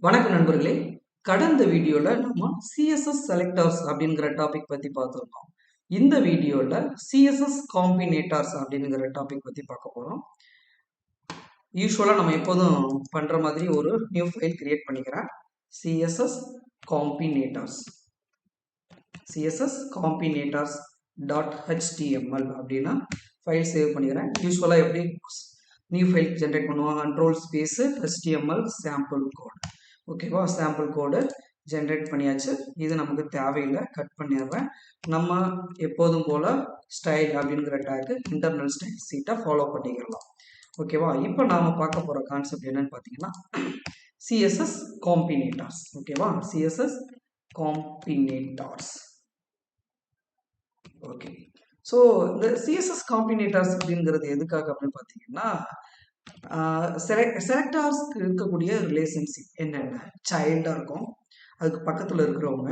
வணக்கம் நண்பர்களே. கடந்த வீடியோல நம்ம CSS Selectors அப்படிங்கிற டாபிக் பத்தி பார்த்துருந்தோம். இந்த வீடியோல CSS Combinators அப்படிங்கிற டாபிக் பத்தி பார்க்க போறோம். யூஸ்வலா நம்ம எப்போதும் பண்ற மாதிரி ஒரு நியூ ஃபைல் கிரியேட் பண்ணிக்கிறேன். CSS Combinators combinators.html அப்படின்னா ஃபைல் சேவ் பண்ணிக்கிறேன். யூஸ்வலா எப்படி நியூ ஃபைல் ஜென்ரேட் பண்ணுவோம், control space HTML sample code. ஓகேவா, சாம்பிள் கோடு ஜென்ரேட் பண்ணியாச்சு. இது நமக்கு தேவையில்லை, கட் பண்ணிடுறேன். நம்ம எப்போதும் போல ஸ்டைல் அப்படிங்கிற டேக்கு இன்டர்னல் ஸ்டைல் சீட்டை ஃபாலோ பண்ணிக்கலாம். ஓகேவா, இப்போ நாம பார்க்க போற கான்செப்ட் என்னன்னு பார்த்தீங்கன்னா CSS Combinators. ஓகேவா, CSS Combinators. ஓகே, ஸோ இந்த CSS Combinators அப்படிங்கிறது எதுக்காக அப்படின்னு பார்த்தீங்கன்னா செலக்டர்ஸ்க்கு இருக்கக்கூடிய ரிலேஷன்ஷிப் என்னென்ன, சைல்டா இருக்கும், அதுக்கு பக்கத்துல இருக்கிறவங்க,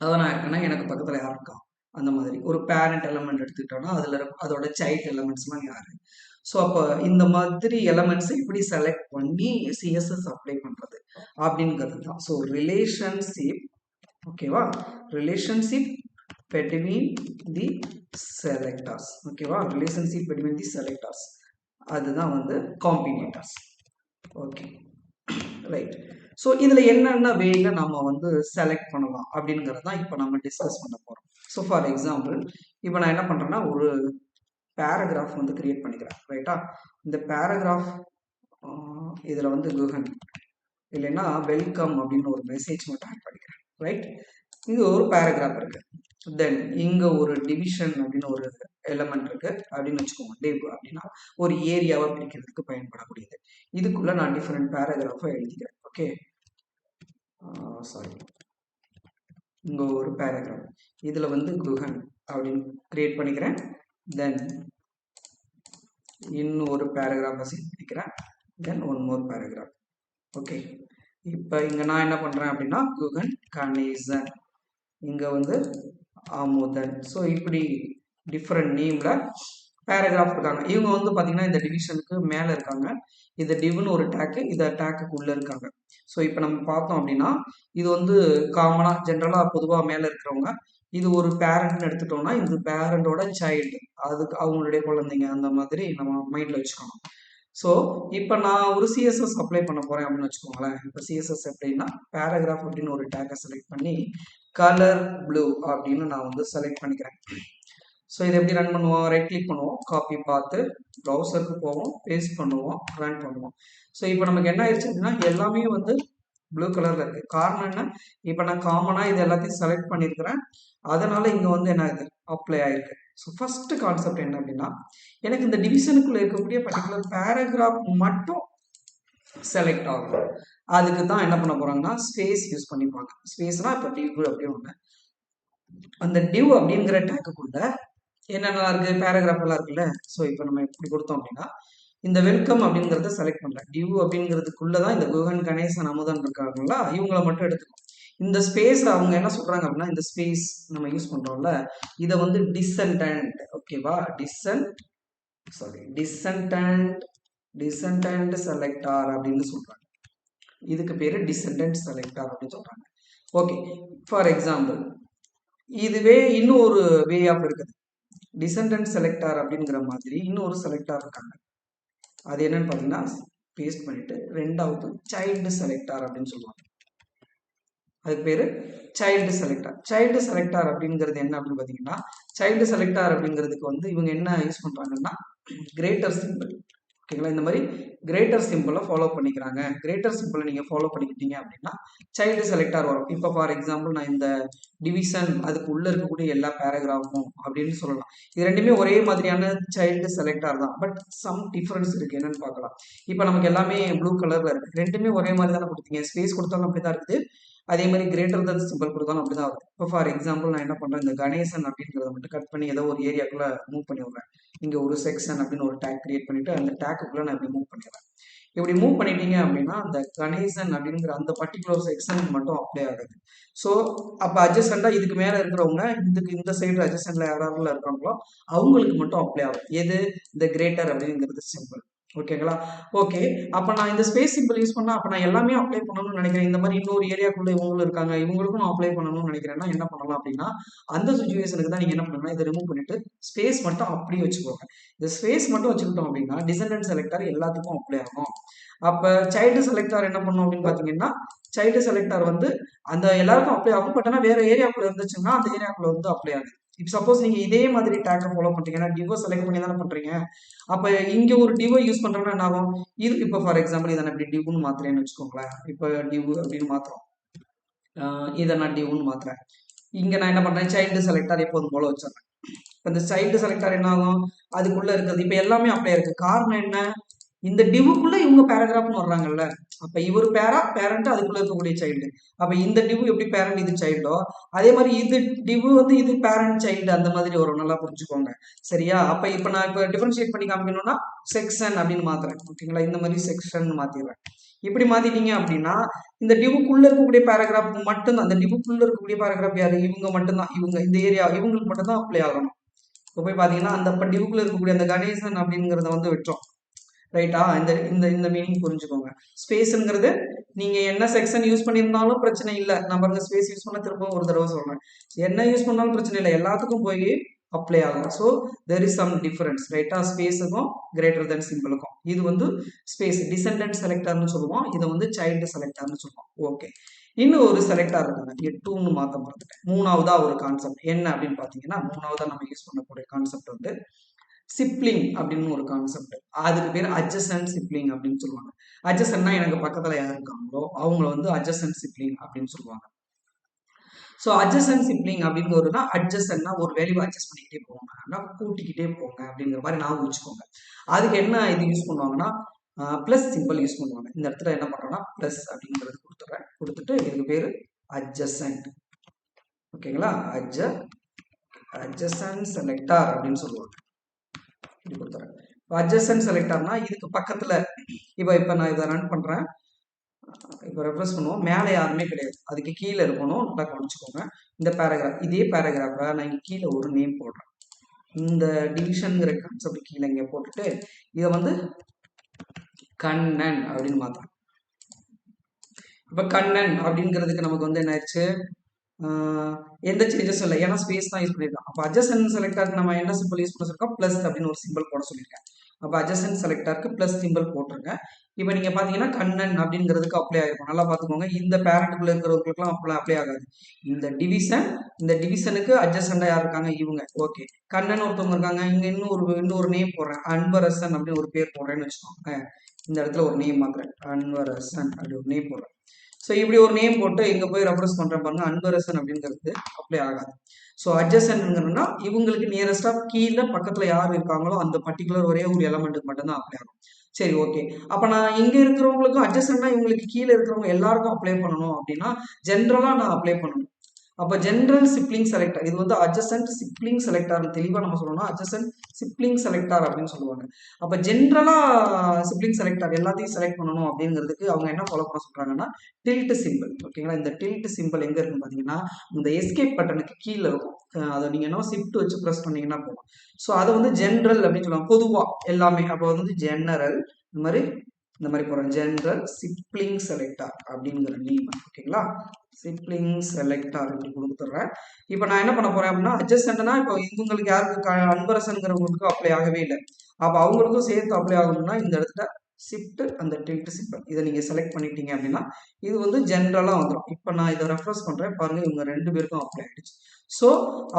அதான் இருக்குன்னா எனக்கு பக்கத்துல யார் இருக்கா, அந்த மாதிரி ஒரு பேரண்ட் எலமெண்ட் எடுத்துக்கிட்டோம்னா அதுல அதோட சைல்ட் எலமெண்ட்ஸ்லாம் யாரு. ஸோ அப்போ இந்த மாதிரி எலமெண்ட்ஸ் எப்படி செலக்ட் பண்ணி சிஎஸ்எஸ் அப்ளை பண்றது அப்படிங்கிறது தான். ஸோ ரிலேஷன்ஷிப், ஓகேவா, ரிலேஷன்ஷிப் between the selectors. ஓகேவா, ரிலேஷன்ஷிப் between the selectors, அதுதான் வந்து காம்பினேட்டர்ஸ். Okay, right. ஸோ இதுல என்னென்ன வேல நம்ம வந்து செலக்ட் பண்ணலாம் அப்படிங்கிறது தான் இப்போ நம்ம டிஸ்கஸ் பண்ண போறோம். ஸோ ஃபார் எக்ஸாம்பிள் இப்போ நான் என்ன பண்றேன்னா ஒரு பேராகிராஃப் வந்து கிரியேட் பண்ணிக்கிறேன். ரைட்டா, இந்த பேராகிராஃப் இதுல வந்து குஹன் இல்லைன்னா வெல்கம் அப்படின்னு ஒரு மெசேஜ் மட்டும் ஆட் பண்ணிக்கிறேன். ரைட், இங்க ஒரு பேராகிராஃப் இருக்கு. தென் இங்க ஒரு டிவிஷன் அப்படின்னு ஒரு எலமெண்ட் இருக்கு அப்படின்னு வச்சுக்கோங்க. டிவ் அப்படின்னா ஒரு ஏரியாவை பிரிக்கிறதுக்கு பயன்படக்கூடியது. இதுக்குள்ள நான் டிஃபரெண்ட் பேராகிராஃபை எழுதிக்கிறேன். ஓகே, சாரி, இங்க ஒரு பேராகிராஃப், இதுல வந்து குஹன் அப்படின்னு கிரியேட் பண்ணிக்கிறேன். தென் இன்னும் ஒரு பேராகிராஃபை செட் பண்ணிக்கிறேன். தென் ஒன் மோர் பேராகிராஃப். ஓகே, இப்போ இங்க நான் என்ன பண்றேன் அப்படின்னா குஹன் கணேசன், இங்க வந்து அமுதன். ஸோ இப்படி டிஃப்ரெண்ட் நேம்ல பேராகிராஃப் இருக்காங்க. இவங்க வந்து பாத்தீங்கன்னா இந்த டிவிஷனுக்கு மேல இருக்காங்க. இந்த டிவ்னு ஒரு டேக்கு, இந்த டேக்குக்கு உள்ள இருக்காங்க. ஸோ இப்போ நம்ம பார்த்தோம் அப்படின்னா இது வந்து காமனா ஜென்ரலா பொதுவா மேல இருக்கிறவங்க. இது ஒரு பேரண்ட்னு எடுத்துட்டோம்னா இந்த பேரண்டோட சைல்டு, அதுக்கு அவங்களுடைய குழந்தைங்க, அந்த மாதிரி நம்ம மைண்ட்ல வச்சுக்கணும். ஸோ இப்போ நான் ஒரு சிஎஸ்எஸ் அப்ளை பண்ண போறேன் அப்படின்னு வச்சுக்கோங்களேன். இப்போ சிஎஸ்எஸ் எப்படின்னா பேராகிராஃப் அப்படின்னு ஒரு டேக்கை செலக்ட் பண்ணி கலர் ப்ளூ அப்படின்னு நான் வந்து செலக்ட் பண்ணிக்கிறேன். ஸோ இதை எப்படி ரன் பண்ணுவோம், ரைட் கிளிக் பண்ணுவோம், காப்பி பார்த்து ப்ரௌசருக்கு போவோம், பேஸ்ட் பண்ணுவோம், ரன் பண்ணுவோம். ஸோ இப்போ நமக்கு என்ன ஆயிடுச்சு அப்படின்னா எல்லாமே வந்து ப்ளூ கலர்ல இருக்கு. காரணம் என்ன, இப்போ நான் காமனா இது எல்லாத்தையும் செலக்ட் பண்ணியிருக்கிறேன், அதனால இங்க வந்து என்ன ஆகுது, அப்ளை ஆயிருக்கு. ஸோ ஃபர்ஸ்ட் கான்செப்ட் என்ன அப்படின்னா எனக்கு இந்த டிவிஷனுக்குள்ள இருக்கக்கூடிய பர்டிகுலர் பேராகிராஃப் மட்டும் செலக்ட் ஆகும். அதுக்கு தான் என்ன பண்ண போறாங்கன்னா ஸ்பேஸ் யூஸ் பண்ணிப்பாங்க. ஸ்பேஸ்னா இப்போ டிவ் அப்படின்னு ஒண்ணு, அந்த டிவ் அப்படிங்கிற டேக்குக்குள்ள என்னென்னலாம் இருக்கு, பேராகிராஃப் எல்லாம் இருக்குல்ல. ஸோ இப்போ நம்ம எப்படி கொடுத்தோம் அப்படின்னா இந்த வெல்கம் அப்படிங்கிறத செலக்ட் பண்றேன். டிவ் அப்படிங்கிறதுக்குள்ளதான் இந்த குஹன் கணேசன் அமுதன் இருக்காங்களா, இவங்களை மட்டும் எடுத்துக்கணும். இந்த ஸ்பேஸ் அவங்க என்ன சொல்றாங்க அப்படின்னா இந்த ஸ்பேஸ் நம்ம யூஸ் பண்றோம்ல, இதை வந்து டிசன்டன்ட், ஓகேவா, டிசன்டன்ட் செலக்டார் அப்படின்னு சொல்றாங்க. இதுக்கு பேரு டிசன்டன்ட் செலக்டார் அப்படின்னு சொல்றாங்க. ஓகே, ஃபார் எக்ஸாம்பிள் இதுவே இன்னும் ஒரு வே ஆஃப் இருக்குது. டிசன்டன்ட் செலக்டார் அப்படிங்கிற மாதிரி இன்னொரு செலக்டார் இருக்காங்க. அது என்னன்னு பாத்தீங்கன்னா பேஸ்ட் பண்ணிட்டு ரெண்டாவது சைல்டு செலக்டார் அப்படின்னு சொல்லுவாங்க. அதுக்கு பேரு சைல்டு செலக்டார். சைல்டு செலக்டார் அப்படிங்கிறது என்ன அப்படின்னு பாத்தீங்கன்னா சைல்டு செலக்டார் அப்படிங்கிறதுக்கு வந்து இவங்க என்ன யூஸ் பண்றாங்கன்னா கிரேட்டர் சிம்பிள். ஓகேங்களா, இந்த மாதிரி கிரேட்டர் சிம்பிளை ஃபாலோ பண்ணிக்கிறாங்க. கிரேட்டர் சிம்பிளை நீங்க ஃபாலோ பண்ணிக்கிட்டீங்க அப்படின்னா சைல்டு செலக்டார் வரும். இப்போ ஃபார் எக்ஸாம்பிள் நான் இந்த டிவிஷன் அதுக்கு உள்ள இருக்கக்கூடிய எல்லா பேராகிராஃபும் அப்படின்னு சொல்லலாம். இது ரெண்டுமே ஒரே மாதிரியான சைல்டு செலக்டார் தான், பட் சம் டிஃபரன்ஸ் இருக்கு. என்னன்னு பார்க்கலாம். இப்போ நமக்கு எல்லாமே ப்ளூ கலர்ல இருக்கு, ரெண்டுமே ஒரே மாதிரி தானே கொடுத்தீங்க. ஸ்பேஸ் கொடுத்தாலும் அப்படிதான் இருக்குது, அதே மாதிரி கிரேட்டர் தன் சிம்பிள் கொடுத்தாலும் அப்படிதான் வருது. இப்போ ஃபார் எக்ஸாம்பிள் நான் என்ன பண்றேன், இந்த கணேசன் அப்படிங்கிறத மட்டும் கட் பண்ணி ஏதோ ஒரு ஏரியாக்குள்ள மூவ் பண்ணி விடுறேன். இங்க ஒரு செக்ஷன் அப்படின்னு ஒரு டேக் கிரியேட் பண்ணிட்டு அந்த டேக்குக்குள்ள நான் இப்படி மூவ் பண்ணிடுறேன். இப்படி மூவ் பண்ணிட்டீங்க அப்படின்னா அந்த கணேசன் அப்படிங்கிற அந்த பர்டிகுலர் செக்ஷனுக்கு மட்டும் அப்ளை ஆகுது. ஸோ அப்போ அட்ஜஸ்டண்டா இதுக்கு மேல இருக்கிறவங்க இந்த சைடு அட்ஜஸ்டன்ட்ல யாராவது இருக்காங்களோ அவங்களுக்கு மட்டும் அப்ளை ஆகும். எது, இந்த கிரேட்டர் அப்படிங்கிறது சிம்பிள். ஓகேங்களா? ஓகே. அப்ப நான் இந்த ஸ்பேஸ் சிம்பிள் யூஸ் பண்ணா, அப்ப நான் எல்லாமே அப்ளை பண்ணணும்னு நினைக்கிறேன். இந்த மாரி இன்னொரு ஏரியாக்குள்ள இவங்களும் இருக்காங்க. இவங்களுக்கும் நான் அப்ளை பண்ணணும்னு நினைக்கிறேன்னா என்ன பண்ணலாம் அப்படின்னா, அந்த சிச்சுவேஷனுக்கு தான் நீங்க என்ன பண்ணணும்னா, இத ரிமூவ் பண்ணிட்டு ஸ்பேஸ் மட்டும் அப்படியே வச்சுக்கோங்க. இந்த ஸ்பேஸ் மட்டும் வச்சுக்கிட்டோம் அப்படின்னா, டிசெண்டன்ட் செலக்டர் எல்லாத்துக்கும் அப்ளை ஆகும். அப்ப சைல்டு செலக்டர் என்ன பண்ணும் அப்படின்னு பார்த்தீங்கன்னா, சைல்டு செலக்டர் வந்து அந்த எல்லாருக்கும் அப்ளை ஆகும். பட் ஆனா வேற ஏரியாக்குள்ள இருந்துச்சுன்னா, அந்த ஏரியாக்குள்ள வந்து அப்ளை ஆகுது. இப்ப சப்போஸ் நீங்க இதே மாதிரி டேக்க ஃபாலோ பண்றீங்கன்னா, டிவோ செலக்ட் பண்ணி தானே பண்றீங்க. அப்ப இங்க ஒரு டிவோ யூஸ் பண்றோம்னா என்ன ஆகும்? இது இப்ப ஃபார் எக்ஸாம்பிள் இதை நான் இப்படி டிவ்னு மாத்துறேன்னு வச்சுக்கோங்களேன். இப்ப டிவ் அப்படின்னு மாத்துறோம். இதை நான் டிவ்னு மாத்துறேன். இங்க நான் என்ன பண்றேன்? சைல்டு செலக்டர் எப்போதும் போல வச்சிடறேன். இப்ப இந்த சைல்டு செலக்டர் என்ன ஆகும்? அதுக்குள்ள இருக்கிறது இப்ப எல்லாமே அப்படியே இருக்கு. காரணம் என்ன? இந்த டிவுக்குள்ள இவங்க பேராகிராஃப்னு வர்றாங்கல்ல. அப்ப இவர் பேரண்ட் அதுக்குள்ள இருக்கக்கூடிய சைல்டு. அப்ப இந்த டிவ் எப்படி பேரண்ட் இது சைல்டோ, அதே மாதிரி இது டிவ் வந்து இது பேரண்ட் சைல்டு அந்த மாதிரி வரும். நல்லா புரிஞ்சுக்கோங்க. சரியா? அப்ப இப்ப நான் இப்ப டிஃபரன்ஷியேட் பண்ணி காமிக்கணும்னா செக்ஷன் அப்படின்னு மாத்துறேன். ஓகேங்களா? இந்த மாதிரி செக்ஷன் மாத்திடுறேன். இப்படி மாத்திட்டீங்க அப்படின்னா இந்த டிவுக்குள்ள இருக்கக்கூடிய பேராகிராஃப் மட்டும் அந்த டிவுக்குள்ள இருக்கக்கூடிய பேராகிராஃப் யாரு? இவங்க மட்டும்தான். இவங்க இந்த ஏரியா இவங்களுக்கு மட்டும்தான் அப்ளை ஆகணும். இப்போ போய் பாத்தீங்கன்னா அந்த டிவுக்குள்ள இருக்கக்கூடிய அந்த கணேசன் அப்படிங்கறத வந்து விட்டுரும். ரைட்டா? இந்த இந்த இந்த மீனிங் புரிஞ்சுக்கோங்க. ஸ்பேஸ்ங்கிறது நீங்க என்ன செக்ஷன் யூஸ் பண்ணியிருந்தாலும் பிரச்சனை இல்லை. நான் பாருங்க ஸ்பேஸ் யூஸ் பண்ண திரும்பவும் ஒரு தடவை சொல்றேன். என்ன யூஸ் பண்ணாலும் பிரச்சனை இல்லை. எல்லாத்துக்கும் போய் அப்ளை ஆகும். So there is some difference. ரைட்டா? ஸ்பேஸுக்கும் கிரேட்டர் தென் சிம்பிளுக்கும் இது வந்து ஸ்பேஸ் டிசெண்டன்ட் செலக்டர்னு சொல்லுவோம். இதை வந்து சைல்டு செலக்டர்னு சொல்லுவோம். ஓகே. இன்னும் ஒரு செலக்டர் இருக்காங்க. எட்டுன்னு மாத்த மறந்துட்டேன். மூணாவதா ஒரு கான்செப்ட் என்ன அப்படின்னு பாத்தீங்கன்னா, மூணாவதா நம்ம யூஸ் பண்ணக்கூடிய கான்செப்ட் வந்து சிப்ளிங் அப்படின்னு ஒரு கான்செப்ட். அதுக்கு பேர் அட்ஜசன்ட் சிப்ளிங் அப்படின்னு சொல்லுவாங்க. அட்ஜசன்ட்னா எனக்கு பக்கத்துல யார் இருக்காங்களோ அவங்கள வந்து அட்ஜசன்ட் சிப்ளிங் அப்படின்னு சொல்லுவாங்க. ஸோ அட்ஜசன்ட் சிப்ளிங் அப்படின்னு வருதுன்னா, அட்ஜசன்ட்னா ஒரு வேல்யூ அட்ஜஸ்ட் பண்ணிக்கிட்டே போங்க, கூட்டிக்கிட்டே போங்க அப்படிங்கிற மாதிரி நான் வச்சுக்கோங்க. அதுக்கு என்ன இது யூஸ் பண்ணுவாங்கன்னா, பிளஸ் சிம்பிள் யூஸ் பண்ணுவாங்க. இந்த இடத்துல என்ன பண்றோம்னா பிளஸ் அப்படிங்கிறது கொடுத்துறேன். கொடுத்துட்டு இதுக்கு பேரு அட்ஜசன்ட். ஓகேங்களா? அட்ஜசன்ட் செலக்டர் அப்படின்னு சொல்லுவாங்க. இப்படி கொடுத்துறேன். அட்ஜசன்ட் செலக்டர்னா இதுக்கு பக்கத்துல இப்ப நான் இதை ரன் பண்றேன். இப்போ ரெஃப்ரெஷ் பண்ணுவோம். மேலே யாருமே கிடையாது. அதுக்கு கீழே இருக்கணும். நல்லா கவனிச்சுக்கோங்க. இந்த பேராகிராஃப் இதே பேராகிராஃபை நான் இங்கே கீழே ஒரு நேம் போடுறேன். இந்த டிவிஷன்ங்கிற கான்செப்ட் கீழே இங்கே போட்டுட்டு இதை வந்து கண்ணன் அப்படின்னு மாத்துறேன். இப்போ கண்ணன் அப்படிங்கிறதுக்கு நமக்கு வந்து என்ன ஆயிடுச்சு? எந்த சேஞ்சஸும் இல்லை. ஏன்னா ஸ்பேஸ் தான் யூஸ் பண்ணியிருக்கோம். அப்போ அட்ஜசன்ட் செலக்டருக்கு நம்ம என்ன சிம்பிள் யூஸ் பண்ணிருக்கோம்? பிளஸ் அப்படின்னு ஒரு சிம்பிள் போட சொல்லியிருக்கேன். அப்போ அட்ஜசன்ட் செலக்டருக்கு பிளஸ் சிம்பிள் போட்டுருங்க. இப்போ நீங்க பாத்தீங்கன்னா கண்ணன் அப்படிங்கிறதுக்கு அப்ளை ஆயிருக்கும். நல்லா பாத்துக்கோங்க. இந்த பேரண்ட்டுக்குள்ள இருக்கிறவங்களுக்குலாம் அப்ளை ஆகாது. இந்த டிவிஷனுக்கு அட்ஜசண்டா யார் இருக்காங்க? இவங்க. ஓகே. கண்ணன் ஒருத்தவங்க இருக்காங்க. இங்க இன்னொரு நேம் போடுறேன். அன்பரசன் அப்படின்னு ஒரு பேர் போடுறேன்னு வச்சுக்கோங்க. இந்த இடத்துல ஒரு நேம் மாத்துறேன். அன்பரசன் அப்படி ஒரு நேம் போடுறேன். ஸோ இப்படி ஒரு நேம் போட்டு இங்க போய் ரெஃபரன்ஸ் பண்றேன் பாருங்க. அன்பரசன் அப்படிங்கிறது அப்ளை ஆகாது. ஸோ அட்ஜசன்ட்ங்கிறதுனா இவங்களுக்கு நியரஸ்டா கீழே பக்கத்துல யார் இருக்காங்களோ அந்த பர்டிகுலர் ஒரே ஒரு எலமெண்ட்டுக்கு மட்டும்தான் அப்ளை ஆகும். சரி, ஓகே. அப்ப நான் இங்க இருக்கிறவங்களுக்கும் அட்ஜசன்ட்னா இவங்களுக்கு கீழே இருக்கிறவங்க எல்லாருக்கும் அப்ளை பண்ணணும் அப்படின்னா ஜென்ரலா நான் அப்ளை பண்ணணும். அப்ப ஜென்ரல் சிப்ளிங் செலக்டர் இது வந்து அட்ஜசன்ட் சிப்ளிங் செலக்டர் தெளிவா நம்ம சொல்லணும்னா அட்ஜசன்ட் சிப்ளிங் செலக்டர் அப்படின்னு சொல்லுவாங்க. அப்ப ஜென்ரலா சிப்ளிங் செலக்டர் எல்லாத்தையும் செலக்ட் பண்ணணும் அப்படிங்கிறதுக்கு அவங்க என்ன ஃபாலோ பண்ண சொல்றாங்கன்னா டில்ட் சிம்பிள். ஓகேங்களா? இந்த டில்ட் சிம்பிள் எங்க இருக்குன்னு பாத்தீங்கன்னா இந்த எஸ்கேப் பட்டனுக்கு கீழே இருக்கும். அதை நீங்க என்ன ஷிஃப்ட் வச்சு ப்ரெஸ் பண்ணீங்கன்னா போகும். ஸோ அதை வந்து ஜென்ரல் அப்படின்னு சொல்லுவாங்க. பொதுவா எல்லாமே. அப்போ வந்து ஜெனரல் இந்த மாதிரி போறோம். ஜெனரல் சிப்ளிங் செலக்டர் அப்படிங்கிற நேம். ஓகேங்களா? சிப்ளிங் செலக்டர் இப்படி கொடுத்துட்றேன். இப்போ நான் என்ன பண்ண போறேன் அப்படின்னா அட்ஜஸ்டன்ட்னா இப்போ இவங்களுக்கு யாருக்கு அன்பரசன்கிறவங்களுக்கு அப்ளை ஆகவே இல்லை. அப்போ அவங்களுக்கும் சேர்த்து அப்ளை ஆகணும்னா இந்த இடத்துல ஷிஃப்ட் அந்த டில்ட் சிம்பிள் இதை நீங்க செலக்ட் பண்ணிட்டீங்க அப்படின்னா இது வந்து ஜென்ரலா வந்துடும். இப்போ நான் இதை ரெஃபரன்ஸ் பண்றேன் பாருங்க. இவங்க ரெண்டு பேருக்கும் அப்ளை ஆயிடுச்சு. ஸோ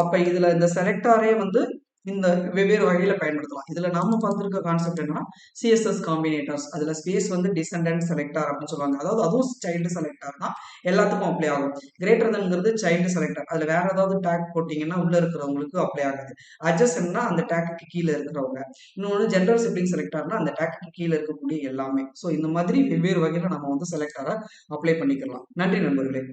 அப்ப இதுல இந்த செலக்டாரே வந்து இந்த வெவ்வேறு வகையில பயன்படுத்தலாம். இதுல நாம பார்த்திருக்க கான்செப்ட் என்னன்னா CSS Combinators. அதுல ஸ்பேஸ் வந்து டிசெண்டன்ட் செலக்டர் அப்படின்னு சொல்லுவாங்க. அதாவது அதுவும் சைல்டு செலக்டர் தான், எல்லாத்துக்கும் அப்ளை ஆகும். கிரேட்டர் தன்ங்கிறது சைல்டு செலக்டர். அதுல வேற ஏதாவது டேக் போட்டீங்கன்னா உள்ள இருக்கிறவங்களுக்கு அப்ளை ஆகாது. அட்ஜஸ்ட்னா அந்த டேக்கு கீழே இருக்கிறவங்க. இன்னொன்று ஜெனரல் சிப்ளிங் செலக்டர்னா அந்த டேக்கு கீழே இருக்கக்கூடிய எல்லாமே. ஸோ இந்த மாதிரி வெவ்வேறு வகையில நம்ம வந்து செலக்டரை அப்ளை பண்ணிக்கலாம். நன்றி நண்பர்களே.